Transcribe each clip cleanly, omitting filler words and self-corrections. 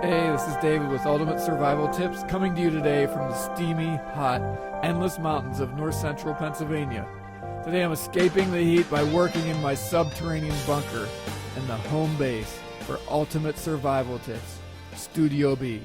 Hey, this is David with Ultimate Survival Tips, coming to you today from the steamy, hot, endless mountains of north central Pennsylvania. Today I'm escaping the heat by working in my subterranean bunker and the home base for Ultimate Survival Tips, Studio B.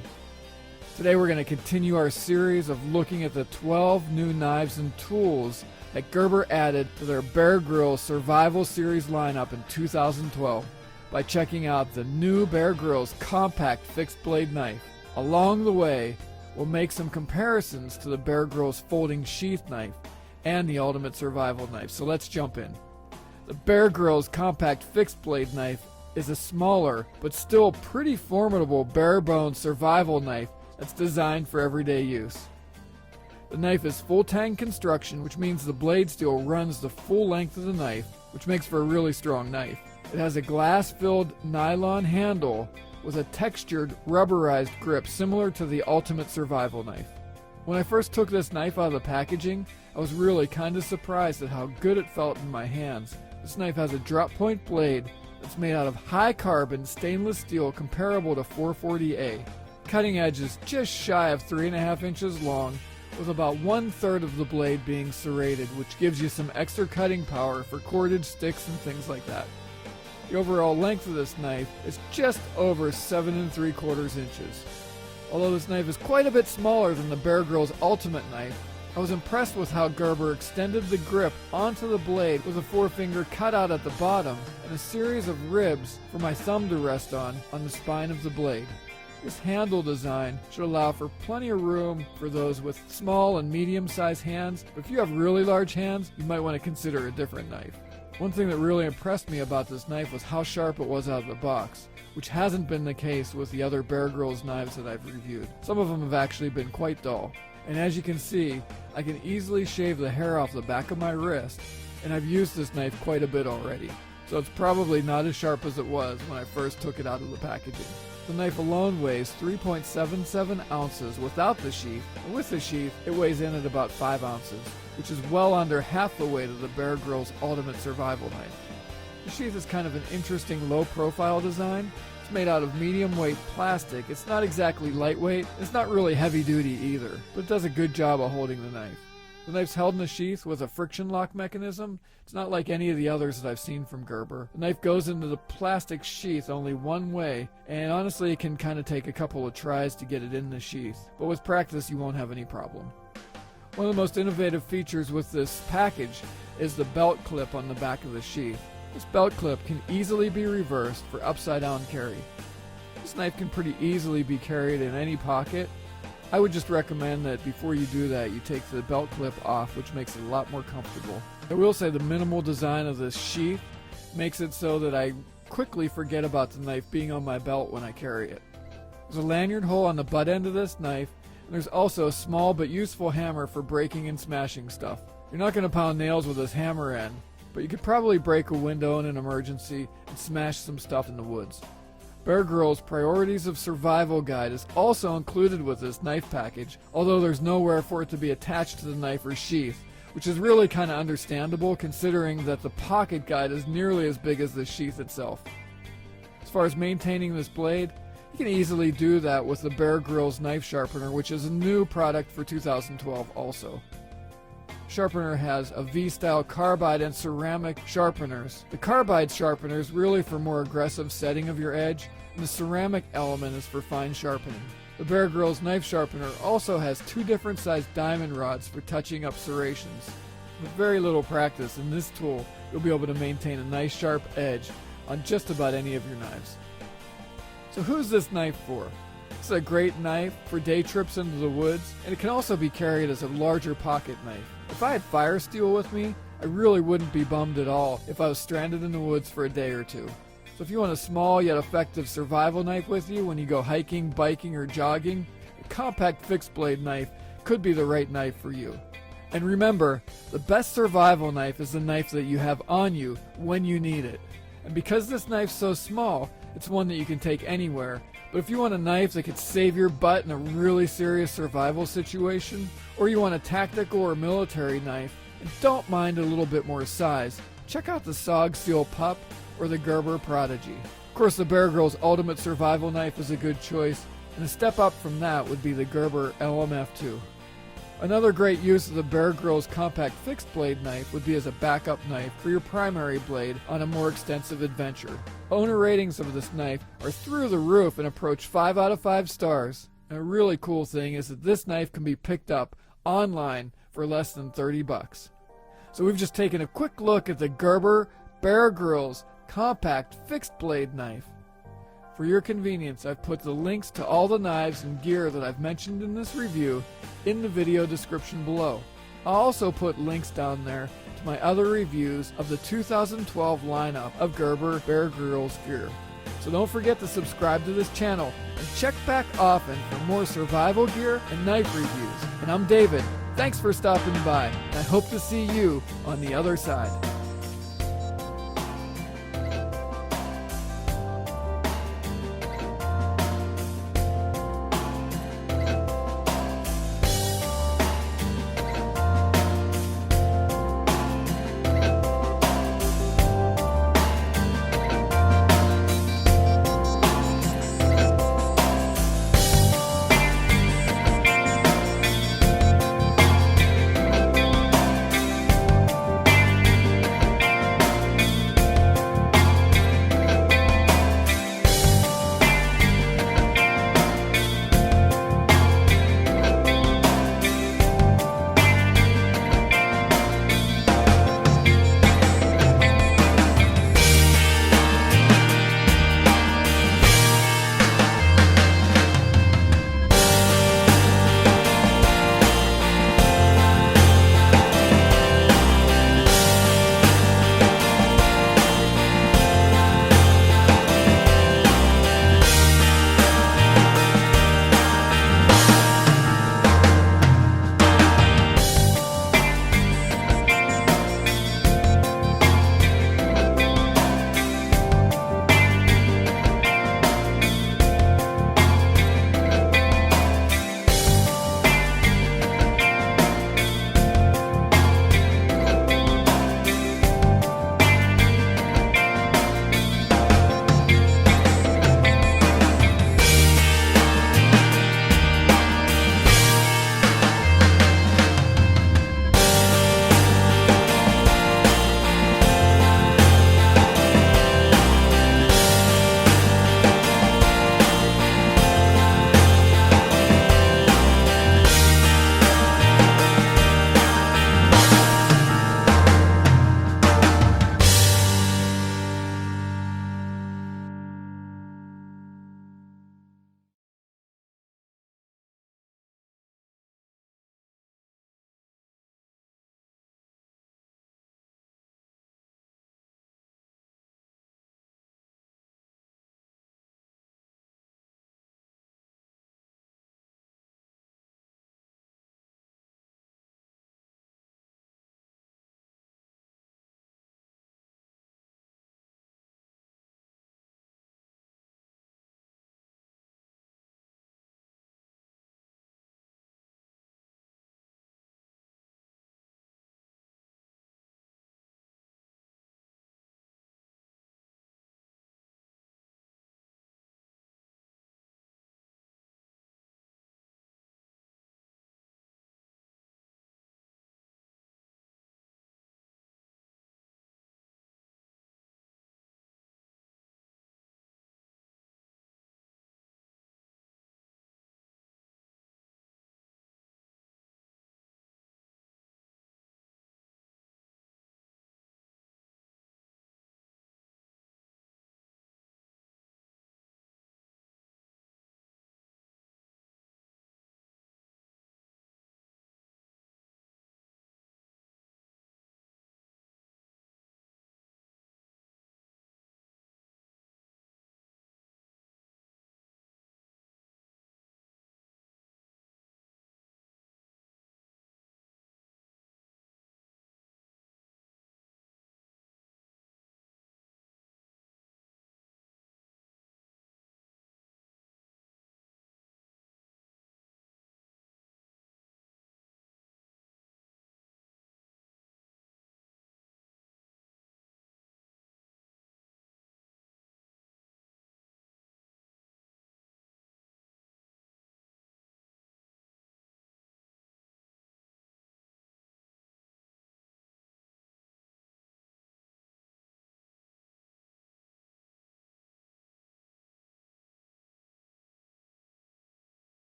Today we're going to continue our series of looking at the 12 new knives and tools that Gerber added to their Bear Grylls Survival Series lineup in 2012. By checking out the new Bear Grylls compact fixed blade knife. Along the way, we'll make some comparisons to the Bear Grylls folding sheath knife and the Ultimate Survival knife. So let's jump in. The Bear Grylls compact fixed blade knife is a smaller but still pretty formidable bare bones survival knife that's designed for everyday use. The knife is full tang construction, which means the blade steel runs the full length of the knife, which makes for a really strong knife. It has a glass-filled nylon handle with a textured, rubberized grip similar to the Ultimate Survival knife. When I first took this knife out of the packaging, I was really kind of surprised at how good it felt in my hands. This knife has a drop-point blade that's made out of high-carbon stainless steel comparable to 440A. Cutting edge is just shy of 3.5 inches long, with about 1/3 of the blade being serrated, which gives you some extra cutting power for cordage, sticks, and things like that. The overall length of this knife is just over 7 3/4 inches. Although this knife is quite a bit smaller than the Bear Grylls Ultimate knife, I was impressed with how Gerber extended the grip onto the blade with a forefinger cutout at the bottom and a series of ribs for my thumb to rest on the spine of the blade. This handle design should allow for plenty of room for those with small and medium-sized hands, but if you have really large hands, you might want to consider a different knife. One thing that really impressed me about this knife was how sharp it was out of the box, which hasn't been the case with the other Bear Grylls knives that I've reviewed. Some of them have actually been quite dull. And as you can see, I can easily shave the hair off the back of my wrist, and I've used this knife quite a bit already. So it's probably not as sharp as it was when I first took it out of the packaging. The knife alone weighs 3.77 ounces without the sheath, and with the sheath, it weighs in at about 5 ounces, which is well under half the weight of the Bear Grylls Ultimate Survival knife. The sheath is kind of an interesting low-profile design. It's made out of medium-weight plastic. It's not exactly lightweight. It's not really heavy-duty either, but it does a good job of holding the knife. The knife's held in a sheath with a friction lock mechanism. It's not like any of the others that I've seen from Gerber. The knife goes into the plastic sheath only one way, and honestly it can kind of take a couple of tries to get it in the sheath, but with practice you won't have any problem. One of the most innovative features with this package is the belt clip on the back of the sheath. This belt clip can easily be reversed for upside down carry. This knife can pretty easily be carried in any pocket. I would just recommend that before you do that, you take the belt clip off, which makes it a lot more comfortable. I will say the minimal design of this sheath makes it so that I quickly forget about the knife being on my belt when I carry it. There's a lanyard hole on the butt end of this knife, and there's also a small but useful hammer for breaking and smashing stuff. You're not going to pound nails with this hammer end, but you could probably break a window in an emergency and smash some stuff in the woods. Bear Grylls' Priorities of Survival Guide is also included with this knife package, although there's nowhere for it to be attached to the knife or sheath, which is really kind of understandable considering that the pocket guide is nearly as big as the sheath itself. As far as maintaining this blade, you can easily do that with the Bear Grylls Knife Sharpener, which is a new product for 2012 also. Sharpener has a V-style carbide and ceramic sharpeners. The carbide sharpener is really for more aggressive setting of your edge, and the ceramic element is for fine sharpening. The Bear Grylls Knife Sharpener also has 2 different sized diamond rods for touching up serrations. With very little practice in this tool, you'll be able to maintain a nice sharp edge on just about any of your knives. So who's this knife for? It's a great knife for day trips into the woods, and it can also be carried as a larger pocket knife. If I had fire steel with me, I really wouldn't be bummed at all if I was stranded in the woods for a day or two. So if you want a small yet effective survival knife with you when you go hiking, biking, or jogging, a compact fixed blade knife could be the right knife for you. And remember, the best survival knife is the knife that you have on you when you need it. And because this knife's so small, it's one that you can take anywhere. But if you want a knife that could save your butt in a really serious survival situation, or you want a tactical or military knife and don't mind a little bit more size, check out the SOG Steel Pup or the Gerber Prodigy. Of course, the Bear Grylls Ultimate Survival Knife is a good choice, and a step up from that would be the Gerber LMF2. Another great use of the Bear Grylls Compact Fixed Blade Knife would be as a backup knife for your primary blade on a more extensive adventure. Owner ratings of this knife are through the roof and approach 5 out of 5 stars. And a really cool thing is that this knife can be picked up online for less than $30. So we've just taken a quick look at the Gerber Bear Grylls Compact Fixed Blade Knife. For your convenience, I've put the links to all the knives and gear that I've mentioned in this review in the video description below. I'll also put links down there to my other reviews of the 2012 lineup of Gerber Bear Grylls gear. So don't forget to subscribe to this channel and check back often for more survival gear and knife reviews. And I'm David. Thanks for stopping by, and I hope to see you on the other side.